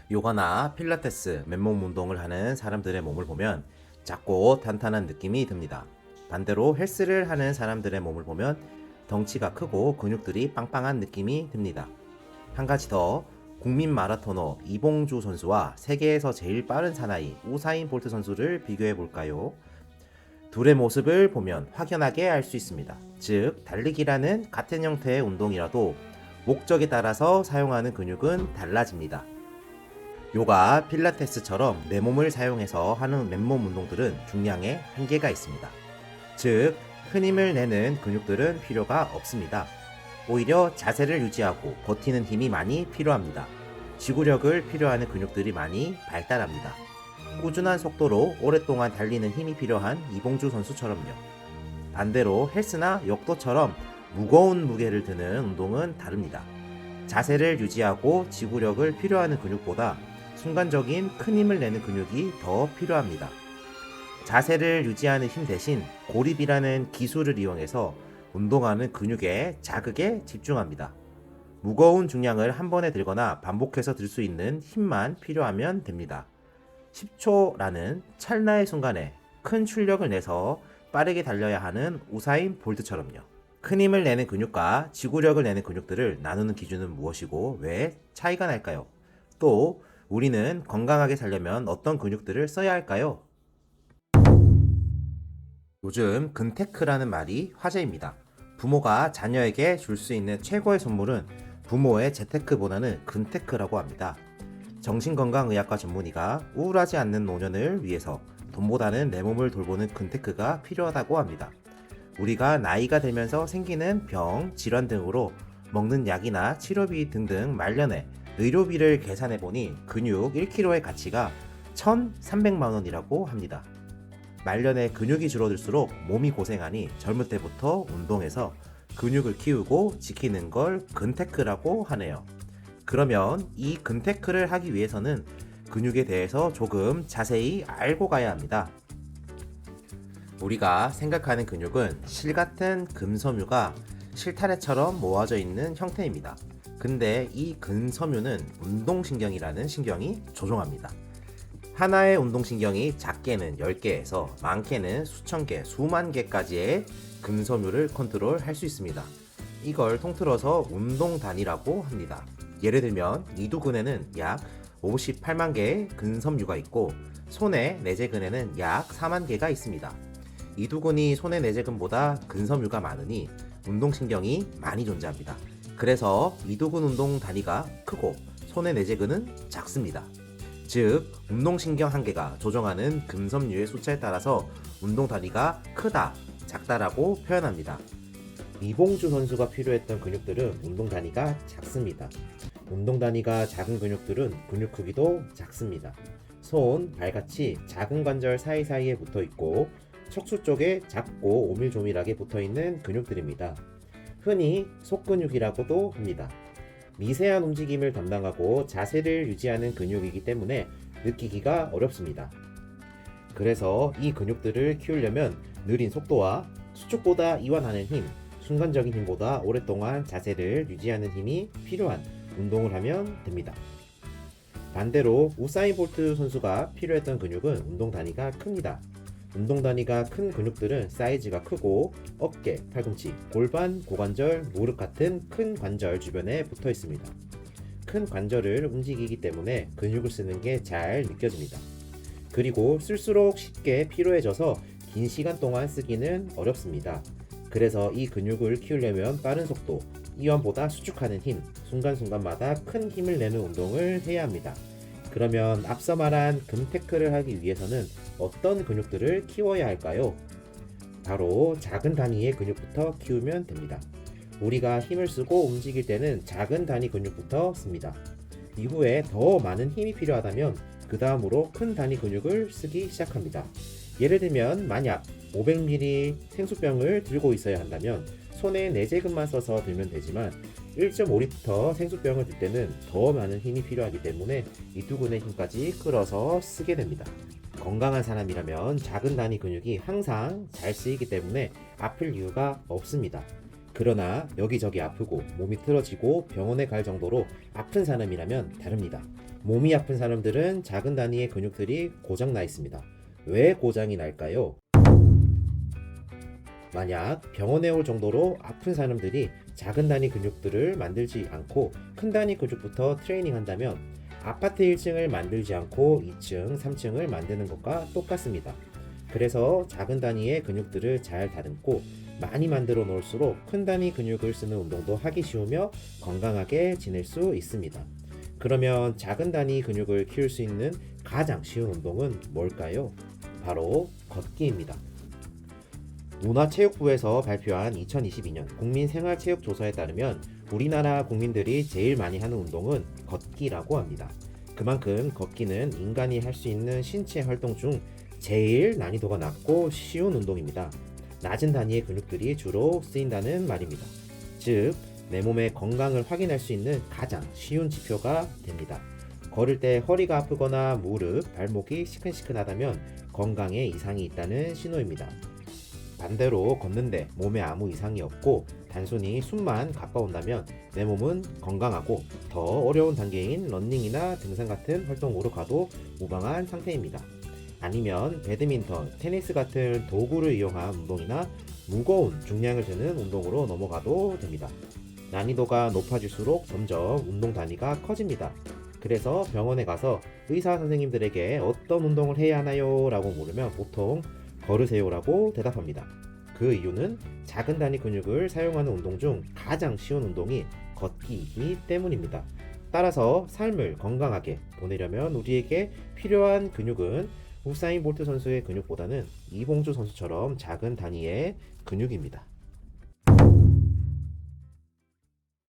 요가나 필라테스, 맨몸 운동을 하는 사람들의 몸을 보면 작고 탄탄한 느낌이 듭니다. 반대로 헬스를 하는 사람들의 몸을 보면 덩치가 크고 근육들이 빵빵한 느낌이 듭니다. 한 가지 더, 국민 마라토너 이봉주 선수와 세계에서 제일 빠른 사나이 우사인 볼트 선수를 비교해 볼까요? 둘의 모습을 보면 확연하게 알 수 있습니다. 즉, 달리기라는 같은 형태의 운동이라도 목적에 따라서 사용하는 근육은 달라집니다. 요가, 필라테스처럼 내 몸을 사용해서 하는 맨몸 운동들은 중량에 한계가 있습니다. 즉, 큰 힘을 내는 근육들은 필요가 없습니다. 오히려 자세를 유지하고 버티는 힘이 많이 필요합니다. 지구력을 필요하는 근육들이 많이 발달합니다. 꾸준한 속도로 오랫동안 달리는 힘이 필요한 이봉주 선수처럼요. 반대로 헬스나 역도처럼 무거운 무게를 드는 운동은 다릅니다. 자세를 유지하고 지구력을 필요하는 근육보다 순간적인 큰 힘을 내는 근육이 더 필요합니다. 자세를 유지하는 힘 대신 고립이라는 기술을 이용해서 운동하는 근육의 자극에 집중합니다. 무거운 중량을 한 번에 들거나 반복해서 들 수 있는 힘만 필요하면 됩니다. 10초라는 찰나의 순간에 큰 출력을 내서 빠르게 달려야 하는 우사인 볼트처럼요. 큰 힘을 내는 근육과 지구력을 내는 근육들을 나누는 기준은 무엇이고 왜 차이가 날까요? 또 우리는 건강하게 살려면 어떤 근육들을 써야 할까요? 요즘 근테크라는 말이 화제입니다. 부모가 자녀에게 줄 수 있는 최고의 선물은 부모의 재테크보다는 근테크라고 합니다. 정신건강의학과 전문의가 우울하지 않는 노년을 위해서 돈보다는 내 몸을 돌보는 근테크가 필요하다고 합니다. 우리가 나이가 들면서 생기는 병, 질환 등으로 먹는 약이나 치료비 등등 말년에 의료비를 계산해 보니 근육 1kg의 가치가 1,300만 원이라고 합니다. 말년에 근육이 줄어들수록 몸이 고생하니 젊을 때부터 운동해서 근육을 키우고 지키는 걸 근테크라고 하네요. 그러면 이 근테크를 하기 위해서는 근육에 대해서 조금 자세히 알고 가야 합니다. 우리가 생각하는 근육은 실 같은 금섬유가 실타래처럼 모아져 있는 형태입니다. 근데 이 근섬유는 운동신경이라는 신경이 조종합니다. 하나의 운동신경이 작게는 10개에서 많게는 수천 개, 수만 개까지의 근섬유를 컨트롤할 수 있습니다. 이걸 통틀어서 운동단위라고 합니다. 예를 들면 이두근에는 약 58만 개의 근섬유가 있고 손의 내재근에는 약 4만 개가 있습니다. 이두근이 손의 내재근보다 근섬유가 많으니 운동신경이 많이 존재합니다. 그래서 이두근 운동 단위가 크고 손의 내재근은 작습니다. 즉, 운동신경 한 개가 조정하는 근섬유의 숫자에 따라서 운동 단위가 크다, 작다라고 표현합니다. 이봉주 선수가 필요했던 근육들은 운동 단위가 작습니다. 운동 단위가 작은 근육들은 근육 크기도 작습니다. 손, 발같이 작은 관절 사이사이에 붙어 있고 척수 쪽에 작고 오밀조밀하게 붙어 있는 근육들입니다. 흔히 속근육이라고도 합니다. 미세한 움직임을 담당하고 자세를 유지하는 근육이기 때문에 느끼기가 어렵습니다. 그래서 이 근육들을 키우려면 느린 속도와 수축보다 이완하는 힘, 순간적인 힘보다 오랫동안 자세를 유지하는 힘이 필요한 운동을 하면 됩니다. 반대로 우사인 볼트 선수가 필요했던 근육은 운동 단위가 큽니다. 운동 단위가 큰 근육들은 사이즈가 크고 어깨, 팔꿈치, 골반, 고관절, 무릎 같은 큰 관절 주변에 붙어 있습니다. 큰 관절을 움직이기 때문에 근육을 쓰는 게 잘 느껴집니다. 그리고 쓸수록 쉽게 피로해져서 긴 시간 동안 쓰기는 어렵습니다. 그래서 이 근육을 키우려면 빠른 속도, 이완보다 수축하는 힘, 순간순간마다 큰 힘을 내는 운동을 해야 합니다. 그러면 앞서 말한 근테크를 하기 위해서는 어떤 근육들을 키워야 할까요? 바로 작은 단위의 근육부터 키우면 됩니다. 우리가 힘을 쓰고 움직일 때는 작은 단위 근육부터 씁니다. 이후에 더 많은 힘이 필요하다면 그 다음으로 큰 단위 근육을 쓰기 시작합니다. 예를 들면 만약 500ml 생수병을 들고 있어야 한다면 손에 내재근만 써서 들면 되지만 1.5리터 생수병을 들 때는 더 많은 힘이 필요하기 때문에 이두근의 힘까지 끌어서 쓰게 됩니다. 건강한 사람이라면 작은 단위 근육이 항상 잘 쓰이기 때문에 아플 이유가 없습니다. 그러나 여기저기 아프고 몸이 틀어지고 병원에 갈 정도로 아픈 사람이라면 다릅니다. 몸이 아픈 사람들은 작은 단위의 근육들이 고장 나 있습니다. 왜 고장이 날까요? 만약 병원에 올 정도로 아픈 사람들이 작은 단위 근육들을 만들지 않고 큰 단위 근육부터 트레이닝 한다면 아파트 1층을 만들지 않고 2층, 3층을 만드는 것과 똑같습니다. 그래서 작은 단위의 근육들을 잘 다듬고 많이 만들어 놓을수록 큰 단위 근육을 쓰는 운동도 하기 쉬우며 건강하게 지낼 수 있습니다. 그러면 작은 단위 근육을 키울 수 있는 가장 쉬운 운동은 뭘까요? 바로 걷기입니다. 문화체육부에서 발표한 2022년 국민생활체육조사에 따르면 우리나라 국민들이 제일 많이 하는 운동은 걷기라고 합니다. 그만큼 걷기는 인간이 할 수 있는 신체 활동 중 제일 난이도가 낮고 쉬운 운동입니다. 낮은 단위의 근육들이 주로 쓰인다는 말입니다. 즉, 내 몸의 건강을 확인할 수 있는 가장 쉬운 지표가 됩니다. 걸을 때 허리가 아프거나 무릎, 발목이 시큰시큰하다면 건강에 이상이 있다는 신호입니다. 반대로 걷는데 몸에 아무 이상이 없고 단순히 숨만 가까운다면 내 몸은 건강하고 더 어려운 단계인 러닝이나 등산 같은 활동으로 가도 무방한 상태입니다. 아니면 배드민턴, 테니스 같은 도구를 이용한 운동이나 무거운 중량을 드는 운동으로 넘어가도 됩니다. 난이도가 높아질수록 점점 운동 단위가 커집니다. 그래서 병원에 가서 의사 선생님들에게 어떤 운동을 해야 하나요? 라고 물으면 보통 걸으세요라고 대답합니다. 그 이유는 작은 단위 근육을 사용하는 운동 중 가장 쉬운 운동이 걷기이기 때문입니다. 따라서 삶을 건강하게 보내려면 우리에게 필요한 근육은 우사인 볼트 선수의 근육보다는 이봉주 선수처럼 작은 단위의 근육입니다.